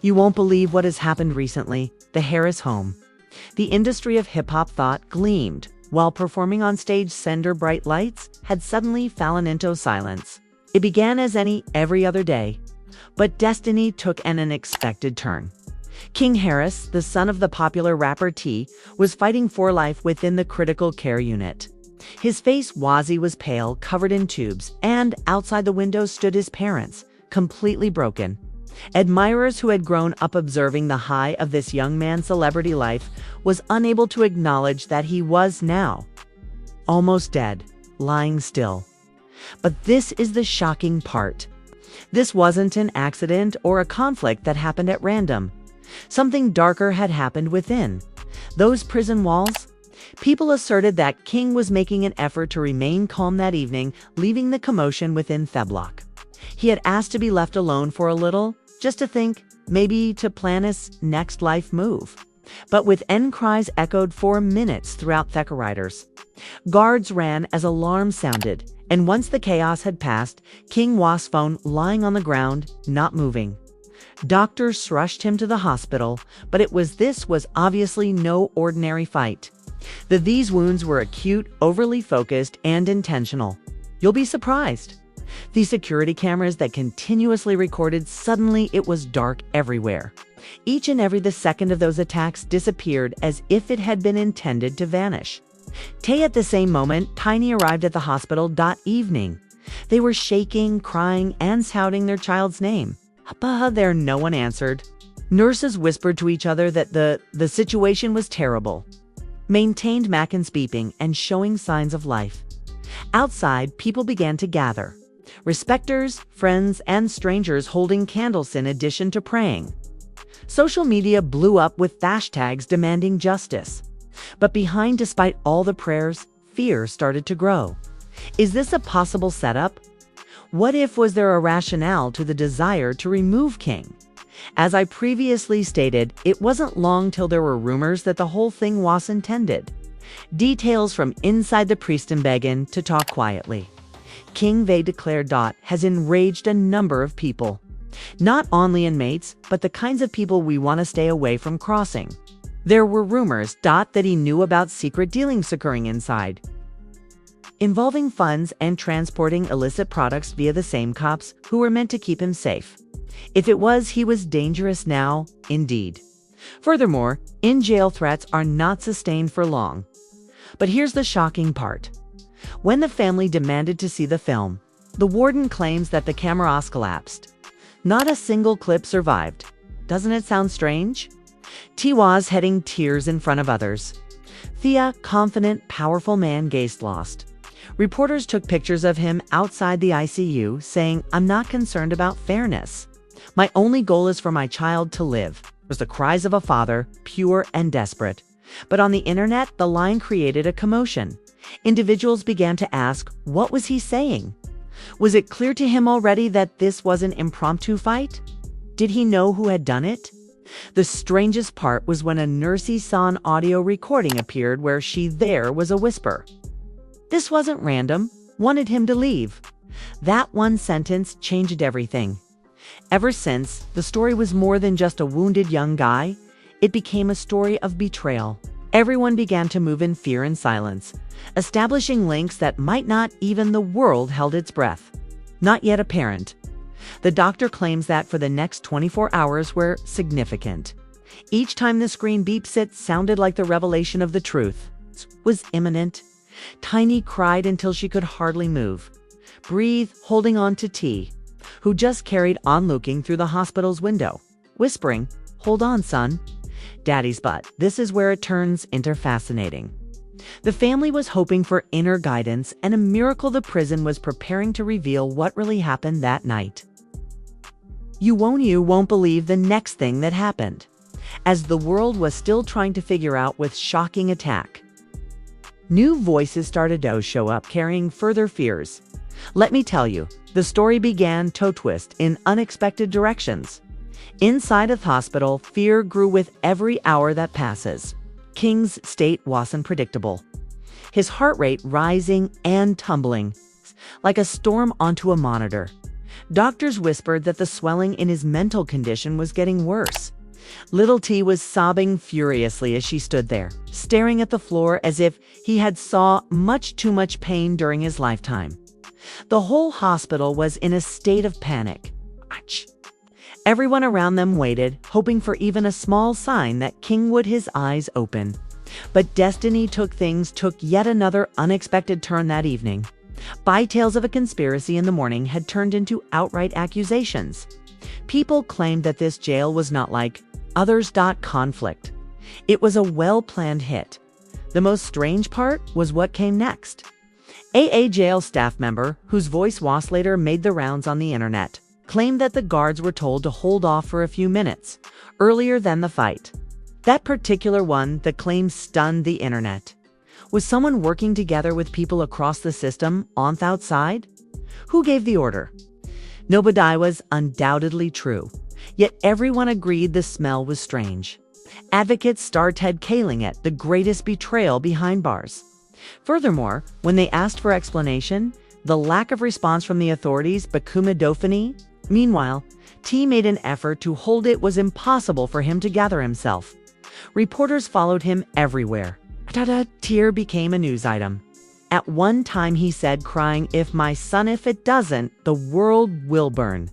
You won't believe what has happened recently. The Harris home. The industry of hip-hop thought gleamed, while performing on stage under bright lights had suddenly fallen into silence. It began as every other day, but destiny took an unexpected turn. King Harris, the son of the popular rapper T, was fighting for life within the critical care unit. His face was pale, covered in tubes, and outside the window stood his parents, completely broken. Admirers who had grown up observing the high of this young man's celebrity life was unable to acknowledge that he was now almost dead, lying still. But this is the shocking part. This wasn't an accident or a conflict that happened at random. Something darker had happened within those prison walls. People asserted that King was making an effort to remain calm that evening, leaving the commotion within Theblock. He had asked to be left alone for a little, just to think, maybe to plan his next life move. But with end cries echoed for minutes throughout Theckeriders. Guards ran as alarms sounded, and once the chaos had passed, King was found lying on the ground, not moving. Doctors rushed him to the hospital, but this was obviously no ordinary fight. These wounds were acute, overly focused, and intentional. You'll be surprised. The security cameras that continuously recorded, suddenly it was dark everywhere. Each and every second of those attacks disappeared as if it had been intended to vanish. At the same moment, Tiny arrived at the hospital that evening. They were shaking, crying, and shouting their child's name. But no one answered. Nurses whispered to each other that the situation was terrible. Maintained Mackin's beeping and showing signs of life. Outside, people began to gather. Respecters, friends, and strangers holding candles in addition to praying. Social media blew up with hashtags demanding justice. But despite all the prayers, fear started to grow. Is this a possible setup? What if was there a rationale to the desire to remove King? As I previously stated, it wasn't long till there were rumors that the whole thing was intended. Details from inside the priestdom began to talk quietly. King they declared has enraged a number of people. Not only inmates, but the kinds of people we want to stay away from crossing. There were rumors that he knew about secret dealings occurring inside, involving funds and transporting illicit products via the same cops who were meant to keep him safe. If he was dangerous now, indeed. Furthermore, in-jail threats are not sustained for long. But here's the shocking part. When the family demanded to see the film, the warden claims that the cameras collapsed. Not a single clip survived. Doesn't it sound strange? T was heading tears in front of others. Thea, confident, powerful man, gazed lost. Reporters took pictures of him outside the ICU, saying, "I'm not concerned about fairness. My only goal is for my child to live," was the cries of a father, pure and desperate. But on the internet, the line created a commotion. Individuals began to ask, what was he saying? Was it clear to him already that this was an impromptu fight? Did he know who had done it? The strangest part was when a nurse saw an audio recording appeared where there was a whisper. This wasn't random, wanted him to leave. That one sentence changed everything. Ever since, the story was more than just a wounded young guy. It became a story of betrayal. Everyone began to move in fear and silence, establishing links that might not even the world held its breath. Not yet apparent. The doctor claims that for the next 24 hours were significant. Each time the screen beeps, it sounded like the revelation of the truth was imminent. Tiny cried until she could hardly move. Breathe, holding on to T, who just carried on looking through the hospital's window, whispering, "Hold on, son." Daddy's butt. This is where it turns into fascinating. The family was hoping for inner guidance, and a miracle the prison was preparing to reveal what really happened that night. You won't believe the next thing that happened, as the world was still trying to figure out with shocking attack. New voices started to show up, carrying further fears. Let me tell you, the story began to twist in unexpected directions. Inside the hospital, fear grew with every hour that passes. King's state wasn't predictable. His heart rate rising and tumbling like a storm onto a monitor. Doctors whispered that the swelling in his mental condition was getting worse. Little T was sobbing furiously as she stood there, staring at the floor as if he had saw much too much pain during his lifetime. The whole hospital was in a state of panic. Ouch. Everyone around them waited, hoping for even a small sign that King would his eyes open. But destiny took yet another unexpected turn that evening. Bytales of a conspiracy in the morning had turned into outright accusations. People claimed that this jail was not like others. Conflict. It was a well-planned hit. The most strange part was what came next. A jail staff member, whose voice was later made the rounds on the internet, claimed that the guards were told to hold off for a few minutes, earlier than the fight. That particular one, the claim stunned the internet. Was someone working together with people across the system on the outside? Who gave the order? Nobody was undoubtedly true, yet everyone agreed the smell was strange. Advocates started calling it the greatest betrayal behind bars. Furthermore, when they asked for explanation, the lack of response from the authorities became a dauphiny. Meanwhile, T made an effort to hold it was impossible for him to gather himself. Reporters followed him everywhere. Tear became a news item. At one time he said, crying, "If my son, if it doesn't, the world will burn."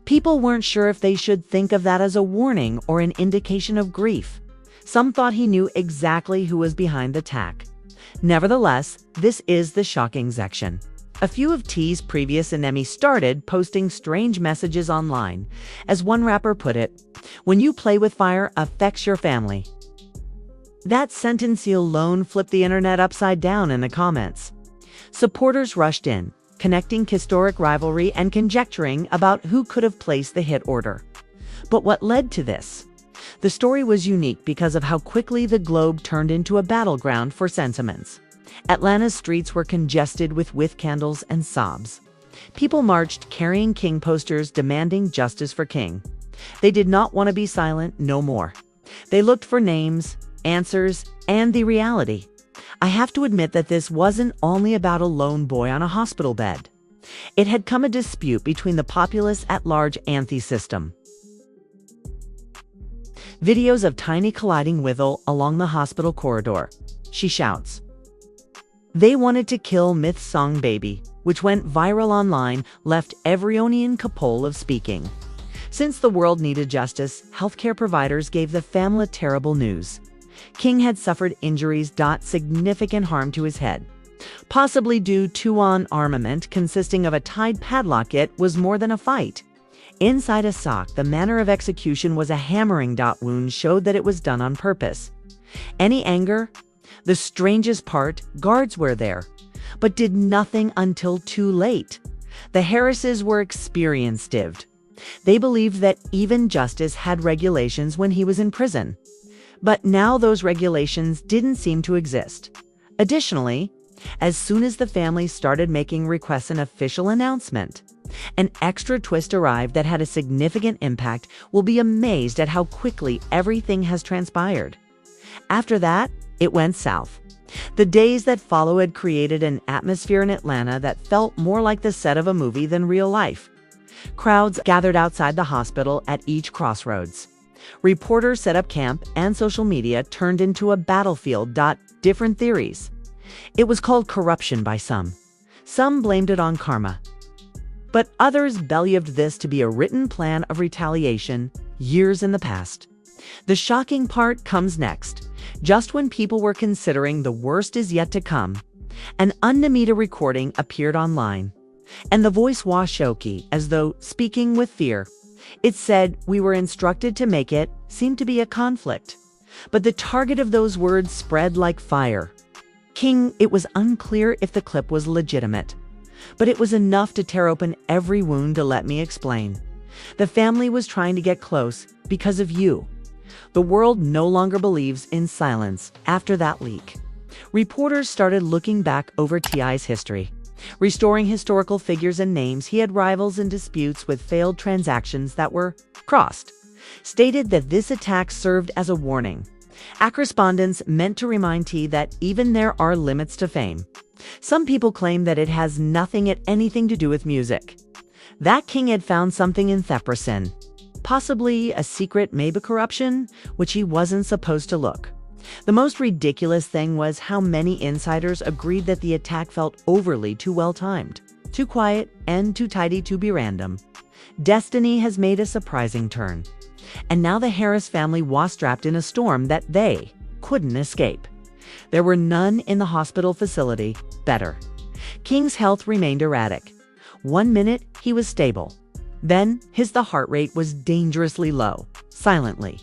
People weren't sure if they should think of that as a warning or an indication of grief. Some thought he knew exactly who was behind the attack. Nevertheless, this is the shocking section. A few of T's previous enemies started posting strange messages online. As one rapper put it, "When you play with fire, affects your family." That sentence alone flipped the internet upside down in the comments. Supporters rushed in, connecting historic rivalry and conjecturing about who could have placed the hit order. But what led to this? The story was unique because of how quickly the globe turned into a battleground for sentiments. Atlanta's streets were congested with candles and sobs. People marched carrying King posters demanding justice for King. They did not want to be silent no more. They looked for names, answers, and the reality. I have to admit that this wasn't only about a lone boy on a hospital bed. It had come a dispute between the populace at large and the system. Videos of Tiny colliding with along the hospital corridor. She shouts. They wanted to kill Myth's song Baby, which went viral online, left everyone capable of speaking. Since the world needed justice, healthcare providers gave the family terrible news. King had suffered injuries, significant harm to his head. Possibly due to an armament consisting of a tied padlock. It was more than a fight. Inside a sock, the manner of execution was a hammering. Wound showed that it was done on purpose. Any anger? The strangest part, guards were there, but did nothing until too late. The Harrises were experienced. They believed that even justice had regulations when he was in prison. But now those regulations didn't seem to exist. Additionally, as soon as the family started making requests, an official announcement, an extra twist arrived that had a significant impact. Will be amazed at how quickly everything has transpired. After that, it went south. The days that followed created an atmosphere in Atlanta that felt more like the set of a movie than real life. Crowds gathered outside the hospital at each crossroads. Reporters set up camp, and social media turned into a battlefield. Different theories. It was called corruption by some. Some blamed it on karma. But others believed this to be a written plan of retaliation years in the past. The shocking part comes next. Just when people were considering the worst is yet to come, an unnamed recording appeared online. And the voice was shaky, as though speaking with fear. It said, "We were instructed to make it," seemed to be a conflict. But the target of those words spread like fire. King, it was unclear if the clip was legitimate. But it was enough to tear open every wound. Let me explain. The family was trying to get close because of you. The world no longer believes in silence after that leak. Reporters started looking back over T.I.'s history, restoring historical figures and names. He had rivals and disputes with failed transactions that were crossed. Stated that this attack served as a warning. Correspondents meant to remind T that even there are limits to fame. Some people claim that it has anything to do with music. That king had found something in Theprocin, possibly a secret maybe corruption, which he wasn't supposed to look. The most ridiculous thing was how many insiders agreed that the attack felt overly too well-timed, too quiet, and too tidy to be random. Destiny has made a surprising turn, and now the Harris family was trapped in a storm that they couldn't escape. There were none in the hospital facility. Better. King's health remained erratic. One minute, he was stable. Then, the heart rate was dangerously low, silently.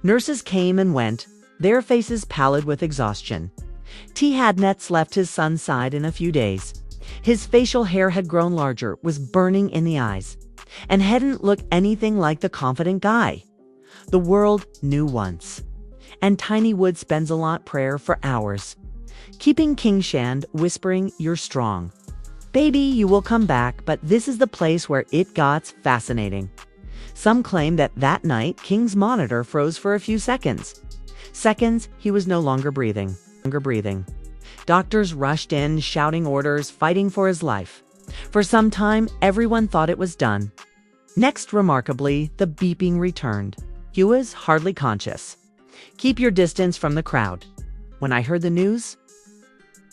Nurses came and went, their faces pallid with exhaustion. T. Hadnets left his son's side in a few days. His facial hair had grown larger, was burning in the eyes, and hadn't looked anything like the confident guy the world knew once. And Tiny would spend a lot prayer for hours, keeping King Shand whispering, "You're strong. Baby, you will come back," but this is the place where it gets fascinating. Some claim that that night, King's monitor froze for a few seconds. Seconds, he was no longer breathing. Doctors rushed in, shouting orders, fighting for his life. For some time, everyone thought it was done. Next, remarkably, the beeping returned. He was hardly conscious. Keep your distance from the crowd. When I heard the news,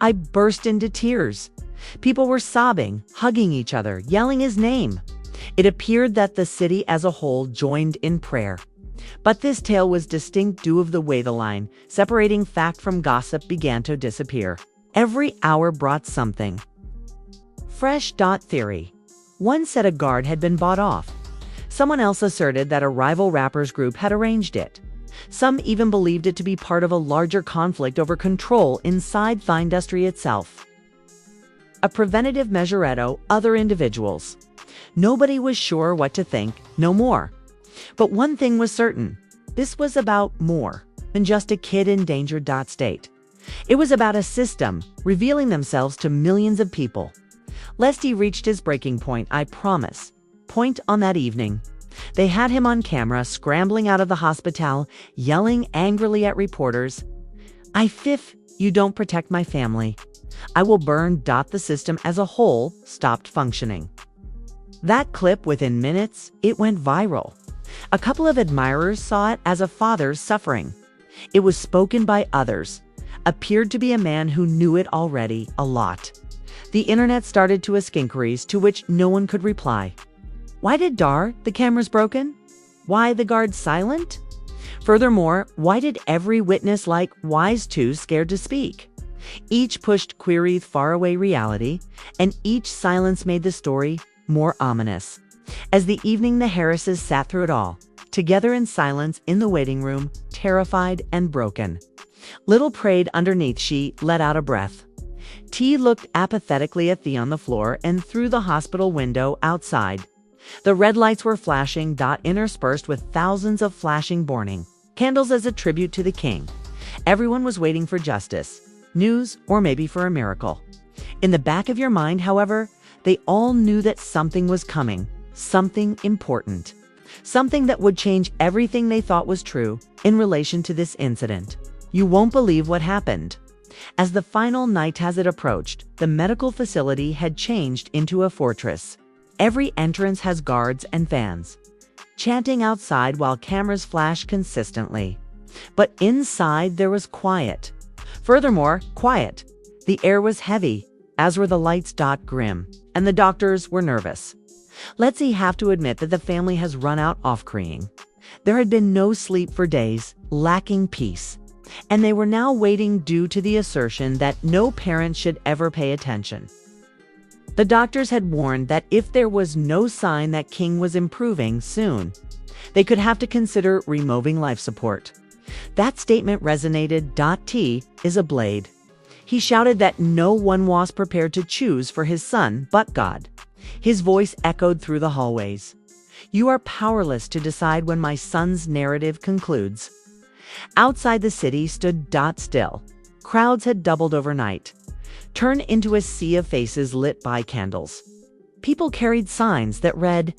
I burst into tears. People were sobbing, hugging each other, yelling his name. It appeared that the city as a whole joined in prayer. But this tale was distinct due of the way the line, separating fact from gossip, began to disappear. Every hour brought something fresh. Theory. One said a guard had been bought off. Someone else asserted that a rival rappers group had arranged it. Some even believed it to be part of a larger conflict over control inside the industry itself. A preventative measuretto, other individuals. Nobody was sure what to think, no more. But one thing was certain. This was about more than just a kid in danger. State. It was about a system revealing themselves to millions of people. Lesty reached his breaking point, I promise. Point on that evening. They had him on camera, scrambling out of the hospital, yelling angrily at reporters, If you don't protect my family, I will burn. The system as a whole stopped functioning. That clip, within minutes, it went viral. A couple of admirers saw it as a father's suffering. It was spoken by others, appeared to be a man who knew it already a lot. The internet started to ask inquiries to which no one could reply. Why did the camera's broken? Why the guard silent? Furthermore, why did every witness wise too scared to speak? Each pushed query faraway reality, and each silence made the story more ominous. As the evening, the Harrises sat through it all, together in silence in the waiting room, terrified and broken. Little prayed underneath, she let out a breath. T looked apathetically at Thea on the floor and through the hospital window outside. The red lights were flashing, interspersed with thousands of flashing burning candles as a tribute to the king. Everyone was waiting for justice, news, or maybe for a miracle. In the back of your mind, however, they all knew that something was coming, something important, something that would change everything they thought was true in relation to this incident. You won't believe what happened. As the final night as it approached, the medical facility had changed into a fortress. Every entrance has guards and fans, chanting outside while cameras flash consistently. But inside there was quiet. Furthermore, quiet. The air was heavy, as were the lights. Grim, and the doctors were nervous. Let's have to admit that the family has run out of crying. There had been no sleep for days, lacking peace. And they were now waiting due to the assertion that no parent should ever pay attention. The doctors had warned that if there was no sign that King was improving soon, they could have to consider removing life support. That statement resonated. T is a blade. He shouted that no one was prepared to choose for his son but God. His voice echoed through the hallways. You are powerless to decide when my son's narrative concludes. Outside the city stood still. Crowds had doubled overnight, turned into a sea of faces lit by candles. People carried signs that read,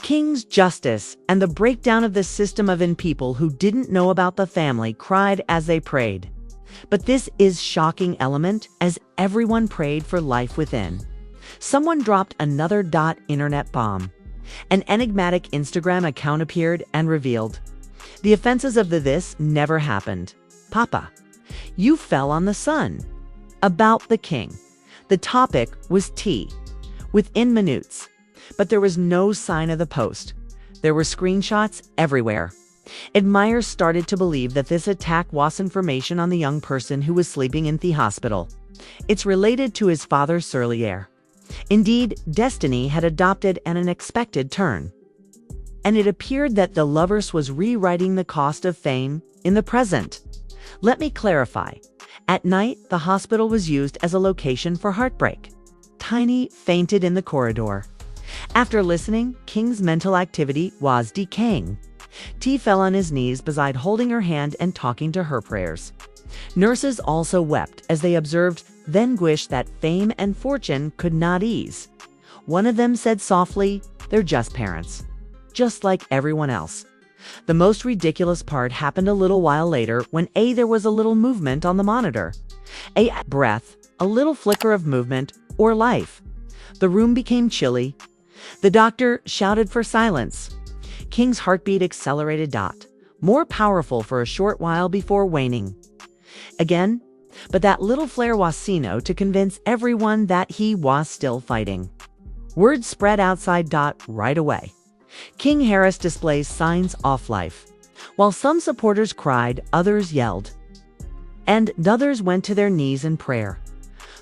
King's Justice, and the breakdown of the system of people who didn't know about the family cried as they prayed. But this is shocking element as everyone prayed for life within. Someone dropped another internet bomb. An enigmatic Instagram account appeared and revealed, "The offenses of the this never happened. Papa, you fell on the sun." About the king. The topic was tea. Within minutes. But there was no sign of the post. There were screenshots everywhere. Admirers started to believe that this attack was information on the young person who was sleeping in the hospital. It's related to his father Serlier. Indeed, destiny had adopted an unexpected turn. And it appeared that the lovers was rewriting the cost of fame in the present. Let me clarify. At night, the hospital was used as a location for heartbreak. Tiny fainted in the corridor. After listening, King's mental activity was decaying. T fell on his knees beside holding her hand and talking to her prayers. Nurses also wept as they observed vanquish that fame and fortune could not ease. One of them said softly, "They're just parents, just like everyone else." The most ridiculous part happened a little while later when there was a little movement on the monitor. A breath, a little flicker of movement or life. The room became chilly. The doctor shouted for silence. King's heartbeat accelerated. More powerful for a short while before waning. Again, but that little flare was seen to convince everyone that he was still fighting. Word spread outside. Right away. King Harris displays signs of life. While some supporters cried, others yelled. And others went to their knees in prayer.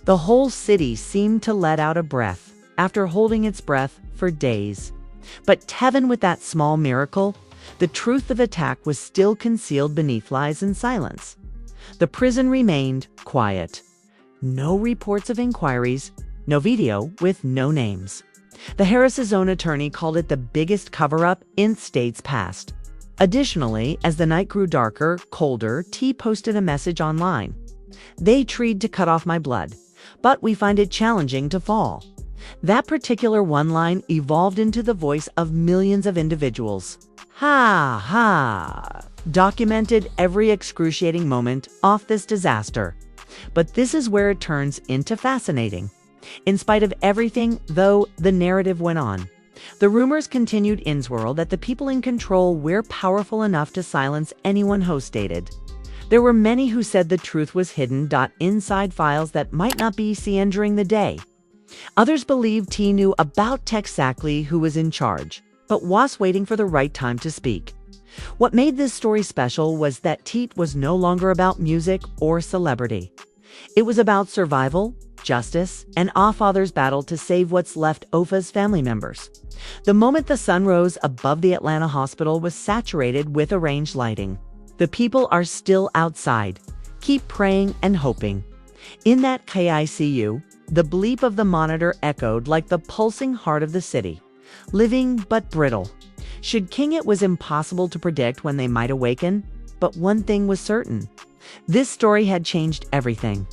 The whole city seemed to let out a breath after holding its breath for days. But heaven, with that small miracle, the truth of attack was still concealed beneath lies and silence. The prison remained quiet. No reports of inquiries, no video with no names. The Harris' own attorney called it the biggest cover-up in states past. Additionally, as the night grew darker, colder, T posted a message online. "They tried to cut off my blood, but we find it challenging to fall." That particular one line evolved into the voice of millions of individuals. Ha ha! Documented every excruciating moment of this disaster. But this is where it turns into fascinating. In spite of everything, though, the narrative went on. The rumors continued in swirl that the people in control were powerful enough to silence anyone who stated. There were many who said the truth was hidden inside files that might not be seen during the day. Others believed T knew about exactly who was in charge, but was waiting for the right time to speak. What made this story special was that T was no longer about music or celebrity. It was about survival, justice, and a father's battle to save what's left of his family members. The moment the sun rose above the Atlanta hospital was saturated with arranged lighting. The people are still outside. Keep praying and hoping. In that KICU, the bleep of the monitor echoed like the pulsing heart of the city. Living but brittle. Should King, it was impossible to predict when they might awaken, but one thing was certain. This story had changed everything.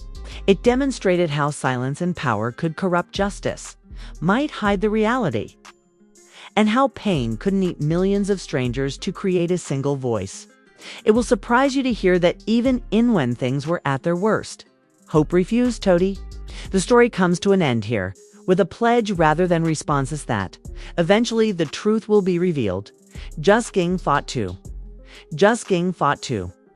It demonstrated how silence and power could corrupt justice, might hide the reality, and how pain could need millions of strangers to create a single voice. It will surprise you to hear that even when things were at their worst, hope refused, Toady. The story comes to an end here, with a pledge rather than responses that, eventually the truth will be revealed. Just King fought too. Just King fought too.